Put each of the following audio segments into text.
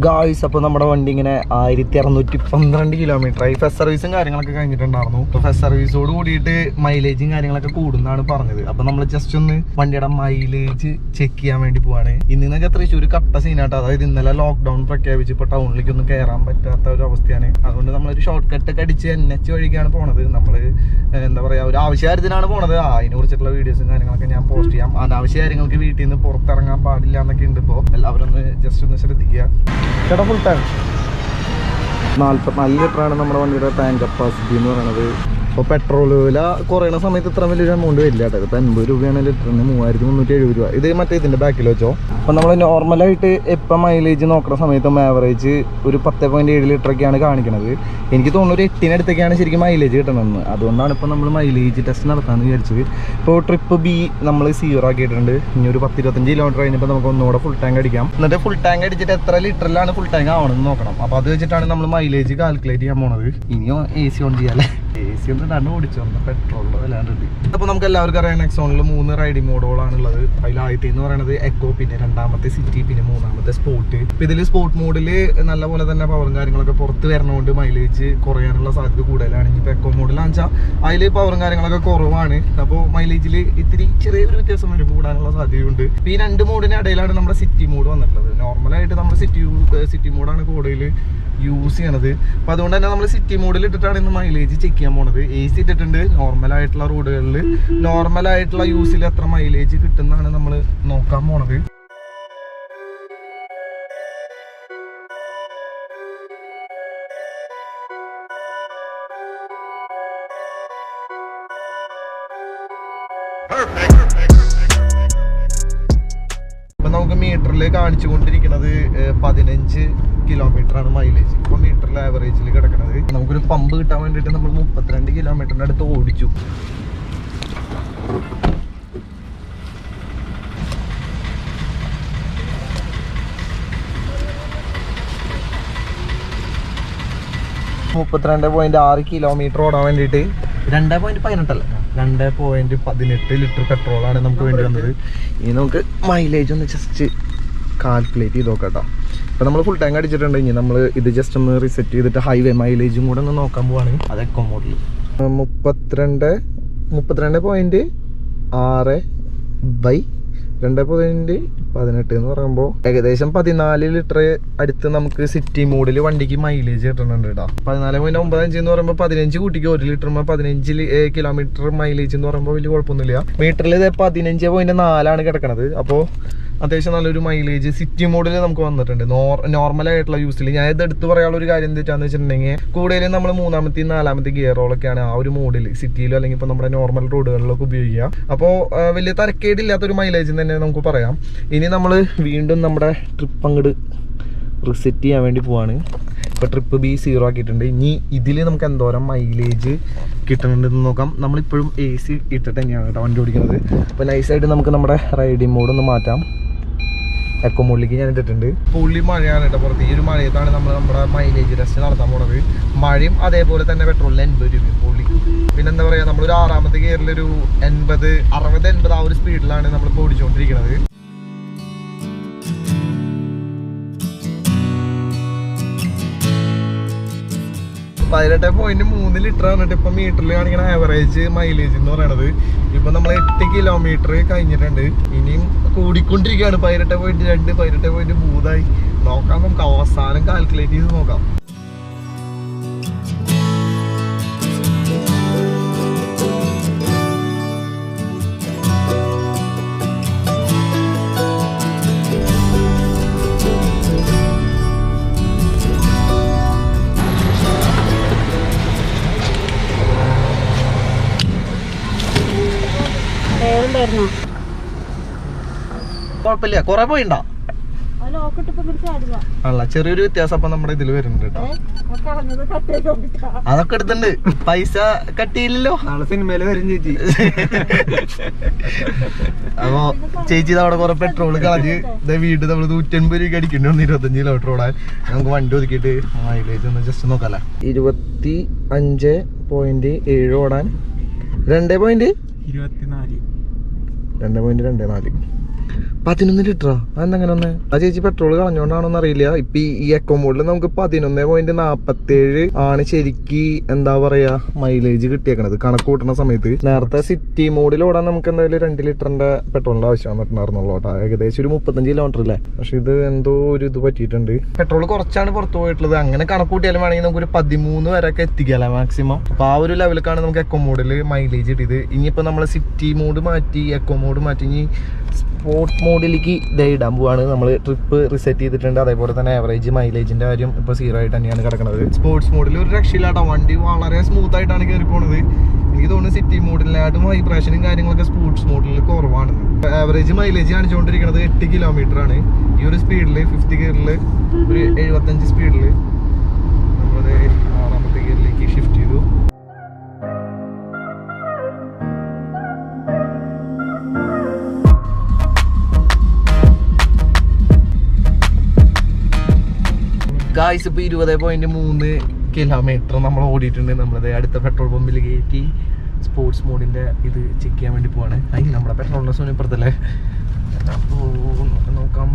Guys, അപ്പോൾ നമ്മുടെ വണ്ടി ഇങ്ങനെ 1612 കിലോമീറ്ററായി. ഫസ്റ്റ് സർവീസും കാര്യങ്ങളൊക്കെ കഴിഞ്ഞിട്ടുണ്ടായിരുന്നു. അപ്പോൾ ഫസ്റ്റ് സർവീസോട് കൂടിയിട്ട് മൈലേജും കാര്യങ്ങളൊക്കെ കൂടുന്നാണ് പറഞ്ഞത്. അപ്പോൾ നമ്മൾ ജസ്റ്റ് ഒന്ന് വണ്ടിയുടെ മൈലേജ് ചെക്ക് ചെയ്യാൻ വേണ്ടി പോവാണ്. ഇന്നൊക്കെ തൃശ്ശൂർ കട്ട സീനാട്ടോ. അതായത് ഇന്നലെ ലോക്ക്ഡൌൺ പ്രഖ്യാപിച്ച് ഇപ്പോൾ ടൗണിലേക്ക് ഒന്നും കയറാൻ പറ്റാത്ത ഒരു അവസ്ഥയാണ്. അതുകൊണ്ട് നമ്മളൊരു ഷോർട്ട് കട്ട് ഒക്കെ അടിച്ച് NH വഴിക്കാണ് പോണത്. നമ്മൾ എന്താ പറയുക, ഒരു ആവശ്യകാര്യത്തിനാണ് പോണത്. അതിനെ കുറിച്ചിട്ടുള്ള വീഡിയോസും കാര്യങ്ങളൊക്കെ ഞാൻ പോസ്റ്റ് ചെയ്യാം. അനാവശ്യ കാര്യങ്ങൾക്ക് വീട്ടിൽ നിന്ന് പുറത്തിറങ്ങാൻ പാടില്ല എന്നൊക്കെ ഉണ്ട്. ഇപ്പോൾ എല്ലാവരും ഒന്ന് ജസ്റ്റ് ഒന്ന് ശ്രദ്ധിക്കുക. ചേട്ടാ, ഫുൾ ടാങ്ക് 44 ലിറ്ററാണ് നമ്മുടെ വണ്ടിയുടെ ടാങ്ക് കപ്പാസിറ്റി എന്ന് പറയുന്നത്. അപ്പോൾ പെട്രോൾ വില കുറയണ സമയത്ത് ഇത്ര വലിയൊരു എമൗണ്ട് വരില്ല കേട്ടോ. ഇപ്പോൾ 80 രൂപയാണ് ലിറ്ററിന്, 3370 രൂപ. ഇത് മറ്റേ ഇതിൻ്റെ ബാക്കിൽ വെച്ചോ. അപ്പോൾ നമ്മൾ നോർമലായിട്ട് എപ്പോൾ മൈലേജ് നോക്കുന്ന സമയത്തും ആവറേജ് ഒരു 10.7 ലിറ്ററൊക്കെയാണ് കാണിക്കുന്നത്. എനിക്ക് തോന്നുന്നു ഒരു 8-ന് ശരിക്കും മൈലേജ് കിട്ടണമെന്ന്. അതുകൊണ്ടാണ് ഇപ്പോൾ നമ്മൾ മൈലേജ് ടെസ്റ്റ് നടത്താമെന്ന് വിചാരിച്ചത്. ഇപ്പോൾ ട്രിപ്പ് B നമ്മൾ 0 ആക്കിയിട്ടുണ്ട്. ഇനി ഒരു 10-25 കിലോമീറ്റർ കഴിഞ്ഞപ്പോൾ നമുക്ക് ഒന്നുകൂടെ ഫുൾ ടാങ്ക് അടിക്കാം. എന്നിട്ട് ഫുൾ ടാങ്ക് അടിച്ചിട്ട് എത്ര ലിറ്ററിലാണ് ഫുൾ ടാങ്ക് ആവണമെന്ന് നോക്കണം. അപ്പോൾ അത് വെച്ചിട്ടാണ് നമ്മൾ മൈലേജ് കാൽക്കുലേറ്റ് ചെയ്യാൻ പോണത്. ഇനിയോ AC ഓൺ ചെയ്യാല്ലേ? AC ഒന്ന് തന്നെ ഓടിച്ചോ, പെട്രോളിൻ്റെ വല്ലാണ്ട്. അപ്പോൾ നമുക്ക് എല്ലാവർക്കും അറിയാം, നെക്സോണിൽ 3 റൈഡിങ് മോഡുകളാണുള്ളത്. അതിൽ ആദ്യത്തെ എന്ന് പറയുന്നത് എക്കോ, പിന്നെ രണ്ടാമത്തെ സിറ്റി, പിന്നെ മൂന്നാമത്തെ സ്പോർട്ട്. ഇപ്പോൾ ഇതിൽ സ്പോർട്ട് മോഡിൽ നല്ലപോലെ തന്നെ പവറും കാര്യങ്ങളൊക്കെ പുറത്ത് വരണതുകൊണ്ട് മൈലേജ് കുറയാനുള്ള സാധ്യത കൂടുതലാണ്. ഇപ്പോൾ എക്കോ മോഡിലാണെന്ന് വെച്ചാൽ അതിൽ പവറും കാര്യങ്ങളൊക്കെ കുറവാണ്. അപ്പോൾ മൈലേജിൽ ഇത്തിരി ചെറിയൊരു വ്യത്യാസം വരും, കൂടാനുള്ള സാധ്യതയുണ്ട്. ഇപ്പോൾ ഈ 2 മോഡിന് ഇടയിലാണ് നമ്മുടെ സിറ്റി മോഡ് വന്നിട്ടുള്ളത്. നോർമലായിട്ട് നമ്മൾ സിറ്റി മോഡാണ് കൂടുതൽ യൂസ് ചെയ്യണത്. അപ്പോൾ അതുകൊണ്ട് തന്നെ നമ്മൾ സിറ്റി മോഡിൽ ഇട്ടിട്ടാണ് ഇന്ന് മൈലേജ് ചെക്ക് ചെയ്യാൻ പോണത്. AC ഇട്ടിട്ടുണ്ട്. നോർമലായിട്ടുള്ള റോഡുകളിൽ നോർമലായിട്ടുള്ള യൂസിൽ എത്ര മൈലേജ് കിട്ടുന്നതാണ് നമ്മൾ നോക്കാൻ പോണത്. ഇപ്പം നമുക്ക് മീറ്ററിൽ കാണിച്ചുകൊണ്ടിരിക്കുന്നത് 15 കിലോമീറ്ററാണ് മൈലേജ്. ഇപ്പോൾ മീറ്ററിൽ ആവറേജിൽ കിടക്കുന്നത്. നമുക്കൊരു പമ്പ് കിട്ടാൻ വേണ്ടിയിട്ട് നമ്മൾ 32 കിലോമീറ്ററിൻ്റെ അടുത്ത് ഓടിച്ചു. (32.6 കിലോമീറ്റർ ഓടാൻ വേണ്ടിയിട്ട് 2.18 അല്ല, 2.18 ലിറ്റർ പെട്രോളാണ് നമുക്ക് വേണ്ടി വന്നത്. ഇനി നമുക്ക് മൈലേജ് ഒന്ന് ജസ്റ്റ് കാൽക്കുലേറ്റ് ചെയ്ത് നോക്കാം കേട്ടോ. അപ്പോൾ നമ്മൾ ഫുൾ ടാങ്ക് അടിച്ചിട്ടുണ്ട്. ഇനി നമ്മൾ ഇത് ജസ്റ്റ് ഒന്ന് റിസെറ്റ് ചെയ്തിട്ട് ഹൈവേ മൈലേജും കൂടെ ഒന്ന് നോക്കാൻ പോവാണ്. അത് എക്കോ മോഡൽ 32.6/2.18 എന്ന് പറയുമ്പോൾ ഏകദേശം 14 ലിറ്റർ അടുത്ത് നമുക്ക് സിറ്റി മോഡിൽ വണ്ടിക്ക് മൈലേജ് കിട്ടുന്നുണ്ട് കേട്ടോ. 14.95 എന്ന് പറയുമ്പോൾ 15 കൂട്ടിക്ക് 1 ലിറ്ററിന് 15 കിലോമീറ്റർ മൈലേജ് എന്ന് പറയുമ്പോൾ വലിയ കുഴപ്പമൊന്നുമില്ല. മീറ്ററിൽ ഇത് 15.4 കിടക്കണത്. അപ്പോൾ അത്യാവശ്യം നല്ലൊരു മൈലേജ് സിറ്റി മോഡിൽ നമുക്ക് വന്നിട്ടുണ്ട്. നോർമലായിട്ടുള്ള യൂസിൽ ഞാൻ ഇത് എടുത്ത് പറയാനുള്ള ഒരു കാര്യം എന്താണെന്ന് വെച്ചിട്ടുണ്ടെങ്കിൽ, കൂടുതലും നമ്മൾ 3ാമത്തെയും 4ാമത്തെ ഗിയറുകളൊക്കെയാണ് ആ ഒരു മോഡിൽ സിറ്റിയിലോ അല്ലെങ്കിൽ ഇപ്പോൾ നമ്മുടെ നോർമൽ റോഡുകളിലൊക്കെ ഉപയോഗിക്കുക. അപ്പോൾ വലിയ തരക്കേടില്ലാത്തൊരു മൈലേജ് തന്നെ നമുക്ക് പറയാം. ഇനി നമ്മൾ വീണ്ടും നമ്മുടെ ട്രിപ്പ് അങ്ങോട്ട് റിസെറ്റ് ചെയ്യാൻ വേണ്ടി പോവാണ്. ഇപ്പോൾ ട്രിപ്പ് B 0 ആക്കിയിട്ടുണ്ട്. ഇനി ഇതിൽ നമുക്ക് എന്തോരം മൈലേജ് കിട്ടുന്നുണ്ടെന്ന് നോക്കാം. നമ്മളിപ്പോഴും AC ഇട്ടിട്ട് തന്നെയാണ് കേട്ടോ വണ്ടി ഓടിക്കുന്നത്. അപ്പോൾ നൈസായിട്ട് നമുക്ക് നമ്മുടെ റൈഡിങ് മോഡ് ഒന്ന് മാറ്റാം. എക്കോ മോഡിലേക്ക് ഞാൻ ഇട്ടിട്ടുണ്ട്. പുള്ളി മഴയാണ് കേട്ടോ പുറത്ത്. ഈ ഒരു മഴയത്താണ് നമ്മൾ നമ്മുടെ മൈലേജ് ടെസ്റ്റ് നടത്താൻ പോണത്. മഴയും അതേപോലെ തന്നെ പെട്രോളിന് 80 രൂപ പുള്ളി. പിന്നെ എന്താ പറയുക, നമ്മളൊരു 6ാമത്തെ ഗിയറിലൊരു 80, 60, 80 ആ ഒരു സ്പീഡിലാണ് നമ്മളിപ്പോൾ ഓടിച്ചുകൊണ്ടിരിക്കുന്നത്. (18.3 ലിറ്ററാണ് ഇപ്പം മീറ്ററിൽ കാണിക്കണ ആവറേജ് മൈലേജ് എന്ന് പറയണത്. ഇപ്പം നമ്മൾ 8 കിലോമീറ്റർ കഴിഞ്ഞിട്ടുണ്ട്. ഇനിയും കൂടിക്കൊണ്ടിരിക്കുകയാണ്. 18.2, 18.3 നോക്കാം. നമുക്ക് അവസാനം കാൽക്കുലേറ്റ് ചെയ്ത് നോക്കാം. കുഴപ്പമില്ല, കുറെ പോയിണ്ടോ? അല്ല, ചെറിയൊരു വ്യത്യാസം അപ്പൊ നമ്മുടെ ഇതിൽ വരുന്നുണ്ട് കേട്ടോ. അതൊക്കെ എടുത്തിട്ടുണ്ട്. പൈസ കട്ടിയില്ലല്ലോ. നാളെ സിനിമയില് വരും ചേച്ചി. അപ്പൊ ചേച്ചി അവിടെ കുറെ പെട്രോൾ കളഞ്ഞ് വീട് നമ്മൾ 150 രൂപ അടിക്കേണ്ടി വന്നു 25 കിലോമീറ്റർ ഓടാൻ. നമുക്ക് വണ്ടി ഒതുക്കിയിട്ട് മൈലേജ് ഒന്ന് ജസ്റ്റ് നോക്കാല്ലേ. 25.7 ഓടാൻ 2.24 11 ലിറ്ററാ? അതെന്തെങ്ങനെ ഒന്ന്? ആ ചേച്ചി പെട്രോൾ കളഞ്ഞോണ്ടാണോന്ന് അറിയില്ല. ഇപ്പൊ ഈ എക്കോ മോഡിൽ നമുക്ക് 11.47 ആണ് ശരിക്ക് എന്താ പറയാ മൈലേജ് കിട്ടിയേക്കണത് കണക്ക് കൂട്ടുന്ന സമയത്ത്. നേരത്തെ സിറ്റി മോഡിൽ ഓടാൻ നമുക്ക് എന്തായാലും 2 ലിറ്ററിന്റെ പെട്രോളിന്റെ ആവശ്യം വന്നിട്ടുണ്ടായിരുന്നുള്ളൂ കേട്ടോ. ഏകദേശം ഒരു 35 കിലോമീറ്റർ അല്ലേ. പക്ഷെ ഇത് എന്തോ ഒരു ഇത് പറ്റിയിട്ടുണ്ട്. പെട്രോൾ കുറച്ചാണ് പുറത്തു പോയിട്ടുള്ളത്. അങ്ങനെ കണക്ക് കൂട്ടിയാലും വേണമെങ്കിൽ നമുക്ക് ഒരു 13 വരെയൊക്കെ എത്തിക്കാല്ലേ മാക്സിമം. അപ്പൊ ആ ഒരു ലെവലിലേക്കാണ് നമുക്ക് എക്കോ മോഡിൽ മൈലേജ് കിട്ടിയത്. ഇനിയിപ്പോ നമ്മൾ സിറ്റി മോഡ് മാറ്റി എക്കോ മോഡ് മാറ്റി ഇനി സ്പോർട്ട് മോഡിലേക്ക് ഇടാൻ പോവാണ്. നമ്മൾ ട്രിപ്പ് റിസെറ്റ് ചെയ്തിട്ടുണ്ട്. അതേപോലെ തന്നെ ആവറേജ് മൈലേജിന്റെ കാര്യം ഇപ്പോൾ 0 ആയിട്ട് തന്നെയാണ് കിടക്കുന്നത്. സ്പോർട്സ് മോഡിൽ ഒരു രക്ഷയില്ലാട്ടോ. വണ്ടി വളരെ സ്മൂത്ത് ആയിട്ടാണ് കയറി പോണത്. എനിക്ക് തോന്നുന്നു സിറ്റി മോഡിലായിട്ടും വൈബ്രേഷനും കാര്യങ്ങളൊക്കെ സ്പോർട്സ് മോഡിൽ കുറവാണ്. ആവറേജ് മൈലേജ് കാണിച്ചുകൊണ്ടിരിക്കുന്നത് 8 കിലോമീറ്റർ ആണ്. ഈ ഒരു സ്പീഡിൽ 5th ഗിയറിൽ ഒരു 75 സ്പീഡിൽ നമ്മളത് 6ാമത്തെ ഗിയറിലേക്ക് ഷിഫ്റ്റ് ചെയ്തു. ഗായ്സ് ഇപ്പോൾ 20.3 കിലോമീറ്റർ നമ്മൾ ഓടിയിട്ടുണ്ട്. നമ്മളത് അടുത്ത പെട്രോൾ പമ്പിൽ കയറ്റി സ്പോർട്സ് മോഡിൻ്റെ ഇത് ചെക്ക് ചെയ്യാൻ വേണ്ടി പോവാണ്. അതിന് നമ്മുടെ പെട്രോളിൻ്റെ സോനിപ്പുറത്തല്ലേ. അപ്പോൾ നോക്കാം.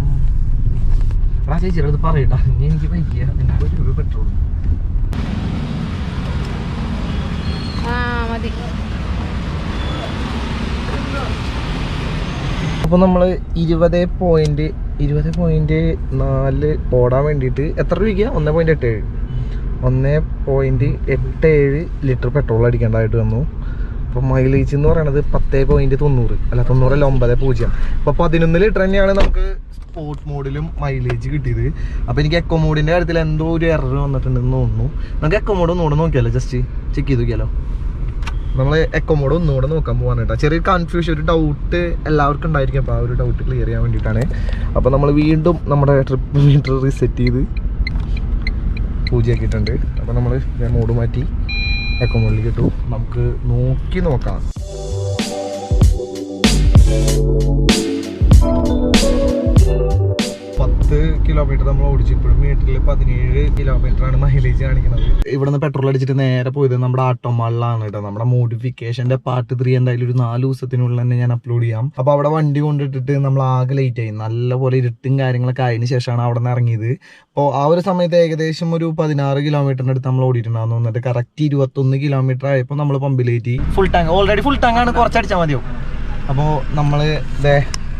ആ ചേച്ചിയുടെ അത് പറയട്ടാ. ഇനി എനിക്ക് പറ്റിയ എനിക്കൊരു പെട്രോൾ അപ്പോൾ നമ്മൾ 20.4 ഓടാൻ വേണ്ടിയിട്ട് എത്ര രൂപയ്ക്ക് 1.87 ലിറ്റർ പെട്രോൾ അടിക്കേണ്ടതായിട്ട് വന്നു. അപ്പോൾ മൈലേജ് എന്ന് പറയുന്നത് 10.90 അല്ല 9.0. അപ്പോൾ 11 ലിറ്റർ തന്നെയാണ് നമുക്ക് സ്പോർട്ട് മോഡിലും മൈലേജ് കിട്ടിയത്. അപ്പോൾ എനിക്ക് എക്കോ മോഡിൻ്റെ കാര്യത്തിൽ എന്തോ ഒരു എറർ വന്നിട്ടുണ്ടെന്ന് തോന്നുന്നു. നമുക്ക് എക്കോ മോഡ് ഒന്നുകൂടെ നോക്കിയാലോ, ജസ്റ്റ് ചെക്ക് ചെയ്ത് നോക്കിയാലോ. നമ്മൾ എക്കോ മോഡ് ഒന്നുകൂടെ നോക്കാൻ പോകാൻ കേട്ടോ. ചെറിയൊരു കൺഫ്യൂഷൻ, ഒരു ഡൗട്ട് എല്ലാവർക്കും ഉണ്ടായിരിക്കും. അപ്പോൾ ആ ഒരു ഡൗട്ട് ക്ലിയർ ചെയ്യാൻ വേണ്ടിയിട്ടാണ്. അപ്പോൾ നമ്മൾ വീണ്ടും നമ്മുടെ ട്രിപ്പ് മീറ്റർ റീസെറ്റ് ചെയ്ത് 0 ആക്കിയിട്ടുണ്ട്. അപ്പോൾ നമ്മൾ മോഡ് മാറ്റി എക്കോ മോഡിലേക്ക് ഇട്ടു. നമുക്ക് നോക്കി നോക്കാം. 10 കിലോമീറ്റർ നമ്മൾ ഓടിച്ചു. ഇപ്പോഴും മീറ്ററിൽ 17 കിലോമീറ്റർ ആണ് മൈലേജ് കാണിക്കുന്നത്. ഇവിടെ നിന്ന് പെട്രോൾ അടിച്ചിട്ട് നേരെ പോയത് നമ്മുടെ ആട്ടോമാളിലാണ് കേട്ടോ. നമ്മുടെ മോഡിഫിക്കേഷന്റെ പാർട്ട് 3 എന്തായാലും ഒരു 4 ദിവസത്തിനുള്ളിൽ തന്നെ ഞാൻ അപ്ലോഡ് ചെയ്യാം. അപ്പൊ അവിടെ വണ്ടി കൊണ്ടിട്ടിട്ട് നമ്മൾ ആകെ ലേറ്റ് ആയി. നല്ലപോലെ ഇരുട്ടും കാര്യങ്ങളൊക്കെ ആയതിനു ശേഷമാണ് അവിടെ നിന്ന് ഇറങ്ങിയത്. അപ്പോൾ ആ ഒരു സമയത്ത് ഏകദേശം ഒരു 16 കിലോമീറ്ററിന്റെ അടുത്ത് നമ്മൾ ഓടിയിട്ടുണ്ടായിരുന്നു. എന്നിട്ട് കറക്റ്റ് 21 കിലോമീറ്റർ ആയപ്പോൾ നമ്മൾ പമ്പിലേറ്റി. Full tank, already full tank ആണ്, കുറച്ചടിച്ചാൽ മതിയാവും. അപ്പോൾ നമ്മൾ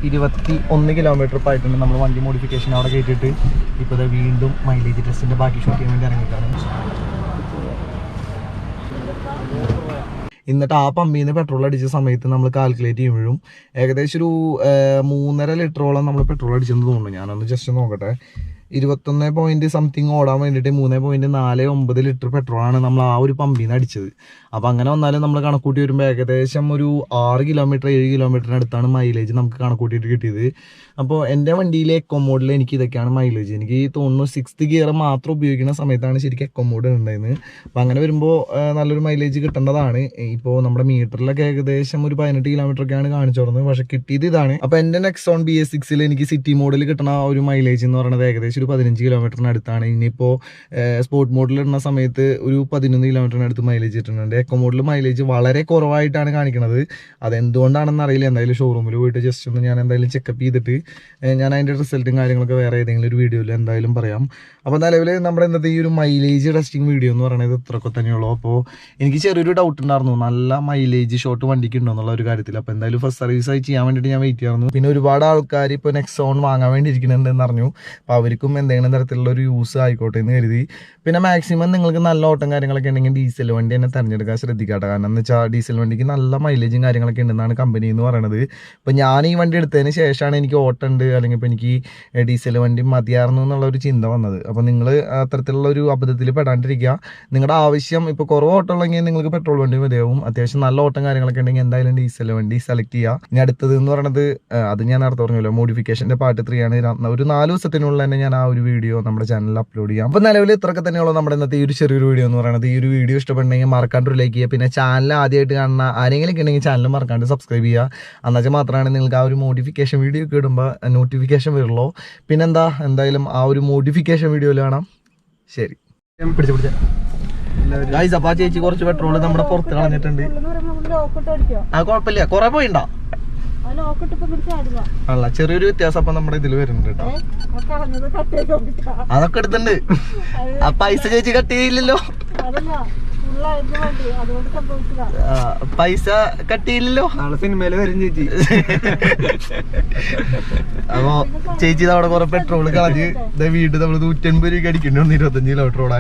21 കിലോമീറ്റർ ആയിട്ടുണ്ട്. നമ്മൾ വണ്ടി മോഡിഫിക്കേഷൻ അവിടെ കയറ്റിയിട്ട് ഇപ്പോൾ വീണ്ടും മൈലേജ് ടെസ്റ്റിന്റെ ബാക്കി ഷൂട്ട് ചെയ്യാൻ വേണ്ടി ഇറങ്ങിയിട്ടാണ്. എന്നിട്ട് ആ പമ്പിൽ നിന്ന് പെട്രോൾ അടിച്ച സമയത്ത് നമ്മൾ കാൽക്കുലേറ്റ് ചെയ്യുമ്പോഴും ഏകദേശം ഒരു 3.5 ലിറ്ററോളം നമ്മൾ പെട്രോൾ അടിച്ചെന്ന് തോന്നുന്നു. ഞാനൊന്ന് ജസ്റ്റ് നോക്കട്ടെ. 21 ഓടാൻ വേണ്ടിയിട്ട് 3.49 ലിറ്റർ പെട്രോളാണ് നമ്മൾ ആ ഒരു പമ്പിൽ നിന്ന് അടിച്ചത്. അപ്പോൾ അങ്ങനെ വന്നാലും നമ്മൾ കണക്കൂട്ടി വരുമ്പോൾ ഏകദേശം ഒരു 6 കിലോമീറ്റർ 7 കിലോമീറ്ററിനടുത്താണ് മൈലേജ് നമുക്ക് കണക്കൂട്ടിയിട്ട് കിട്ടിയത്. അപ്പോൾ എൻ്റെ വണ്ടിയിലെ എക്കോ മോഡിൽ എനിക്ക് ഇതൊക്കെയാണ് മൈലേജ്. എനിക്ക് തോന്നുന്നു 6th ഗിയർ മാത്രം ഉപയോഗിക്കുന്ന സമയത്താണ് ശരിക്കും എക്കോ മോഡ് ഉണ്ടായിരുന്നത്. അപ്പോൾ അങ്ങനെ വരുമ്പോൾ നല്ലൊരു മൈലേജ് കിട്ടേണ്ടതാണ്. ഇപ്പോൾ നമ്മുടെ മീറ്ററിലൊക്കെ ഏകദേശം ഒരു 18 കിലോമീറ്ററൊക്കെയാണ് കാണിച്ചു തുടങ്ങുന്നത്. പക്ഷേ കിട്ടിയത് ഇതാണ്. അപ്പോൾ എൻ്റെ നെക്സോൺ BS6 എനിക്ക് സിറ്റി മോഡിൽ കിട്ടുന്ന ഒരു മൈലേജ് എന്ന് പറയുന്നത് ഏകദേശം ഒരു 15 കിലോമീറ്ററിന് അടുത്താണ്. ഇനിയിപ്പോൾ സ്പോർട്ട് മോഡിൽ ഇടുന്ന സമയത്ത് ഒരു 11 കിലോമീറ്ററിന് അടുത്ത് മൈലേജ് കിട്ടുന്നുണ്ട്. എക്കോ മോഡിൽ മൈലേജ് വളരെ കുറവായിട്ടാണ് കാണിക്കുന്നത്. അതെന്തുകൊണ്ടാണെന്ന് അറിയില്ല. എന്തായാലും ഷോറൂമിൽ പോയിട്ട് ജസ്റ്റ് ഒന്ന് ഞാൻ എന്തായാലും ചെക്കപ്പ് ചെയ്തിട്ട് ഞാൻ അതിൻ്റെ റിസൾട്ടും കാര്യങ്ങളൊക്കെ വേറെ ഏതെങ്കിലും ഒരു വീഡിയോയിൽ എന്തായാലും പറയാം. അപ്പോൾ നിലവിൽ നമ്മുടെ ഇന്നത്തെ ഈ ഒരു മൈലേജ് ടെസ്റ്റിംഗ് വീഡിയോ എന്ന് പറയുന്നത് ഇത്രയൊക്കെ തന്നെയുള്ളൂ. അപ്പോൾ എനിക്ക് ചെറിയൊരു ഡൗട്ട് ഉണ്ടായിരുന്നു, നല്ല മൈലേജ് ഷോട്ട് വണ്ടിക്ക് ഉണ്ടോ എന്നുള്ള ഒരു കാര്യത്തിൽ. അപ്പോൾ എന്തായാലും ഫസ്റ്റ് സർവീസ് ആയി ചെയ്യാൻ വേണ്ടിയിട്ട് ഞാൻ വെയിറ്റ് ചെയ്യായിരുന്നു. പിന്നെ ഒരുപാട് ആൾക്കാർ ഇപ്പോൾ നെക്സോൺ വാങ്ങാൻ വേണ്ടി ഇരിക്കുന്നുണ്ടെന്ന് അറിഞ്ഞു. അപ്പോൾ അവർക്കും എന്തെങ്കിലും തരത്തിലുള്ള ഒരു യൂസ് ആയിക്കോട്ടെ എന്ന് കരുതി. പിന്നെ മാക്സിമം നിങ്ങൾക്ക് നല്ല ഓട്ടം കാര്യങ്ങളൊക്കെ ഉണ്ടെങ്കിൽ ഡീസൽ വണ്ടി തന്നെ തിരഞ്ഞെടുക്കാൻ ശ്രദ്ധിക്കാട്ടെ. കാരണം എന്ന് വെച്ചാൽ ഡീസൽ വണ്ടിക്ക് നല്ല മൈലേജും കാര്യങ്ങളൊക്കെ ഉണ്ടെന്നാണ് കമ്പനി എന്ന് പറയുന്നത്. ഇപ്പോൾ ഞാൻ ഈ വണ്ടി എടുത്തതിന് ശേഷമാണ് എനിക്ക് ഓട്ടം ഉണ്ട് അല്ലെങ്കിൽ ഇപ്പോൾ എനിക്ക് ഡീസൽ വണ്ടി മതിയായിരുന്നു എന്നുള്ള ഒരു ചിന്ത വന്നത്. അപ്പോൾ നിങ്ങൾ അത്തരത്തിലുള്ള ഒരു അബദ്ധത്തിൽ പെടാണ്ടിരിക്കുക. നിങ്ങളുടെ ആവശ്യം ഇപ്പോൾ കുറവ് ഓട്ടം ഉള്ളെങ്കിൽ നിങ്ങൾക്ക് പെട്രോൾ വണ്ടി മതിയാവും. അത്യാവശ്യം നല്ല ഓട്ടം കാര്യങ്ങളൊക്കെ ഉണ്ടെങ്കിൽ എന്തായാലും ഡീസൽ വണ്ടി സെലക്ട് ചെയ്യുക. ഇനി അടുത്തത് എന്ന് പറയുന്നത് അത് ഞാൻ നേരത്തെ പറഞ്ഞല്ലോ, മോഡിഫിക്കേഷൻ്റെ പാർട്ട് 3 ആണ്. ഒരു 4 ദിവസത്തിനുള്ളിൽ തന്നെ ഞാൻ ആ ഒരു വീഡിയോ നമ്മുടെ ചാനലിൽ അപ്ലോഡ് ചെയ്യാം. അപ്പോൾ നിലവിൽ ഇത്രയൊക്കെ തന്നെയുള്ള നമ്മുടെ ഇന്നത്തെ ഈ ഒരു ചെറിയൊരു വീഡിയോ എന്ന് പറയുന്നത്. ഈ ഒരു വീഡിയോ ഇഷ്ടപ്പെട്ടുണ്ടെങ്കിൽ മറക്കാണ്ട് ഒരു ലൈക്ക് ചെയ്യുക. പിന്നെ ചാനൽ ആദ്യമായിട്ട് കാണുന്ന ആരെങ്കിലും ഉണ്ടെങ്കിൽ ചാനൽ മറക്കാണ്ട് സബ്സ്ക്രൈബ് ചെയ്യുക. എന്നുവെച്ചാൽ മാത്രമാണ് നിങ്ങൾക്ക് ആ ഒരു മോഡിഫിക്കേഷൻ വീഡിയോ ഒക്കെ ഇടുമ്പോൾ നോട്ടിഫിക്കേഷൻ വരുള്ളൂ. പിന്നെന്താ, എന്തായാലും ആ ഒരു മോഡിഫിക്കേഷൻ വീഡിയോയിൽ കാണാം. ശരി, പിടിച്ച ഗൈസ്. അപ്പോൾ ആ ചേച്ചി കുറച്ച് പെട്രോൾ നമ്മുടെ പുറത്ത് കളഞ്ഞിട്ടുണ്ട്. ആ കുഴപ്പമില്ല, കുറെ പോയിണ്ടോ? അല്ല ചെറിയൊരു വ്യത്യാസം അപ്പൊ നമ്മുടെ ഇതിൽ വരുന്നുണ്ട് കേട്ടോ. അതൊക്കെ എടുത്തുണ്ട്. ആ പൈസ ചേച്ചി കട്ട് ചെയ്യില്ലല്ലോ, പൈസ കട്ട് ചെയ്യില്ലല്ലോ. നാളെ സിനിമയില് വരും ചേച്ചി. അപ്പൊ ചേച്ചി അവിടെ കുറെ പെട്രോൾ കളഞ്ഞ് വീട് നമ്മള് 150 രൂപ അടിക്കണ്ടേ, 25 കിലോമീറ്റർ ഓടാൻ.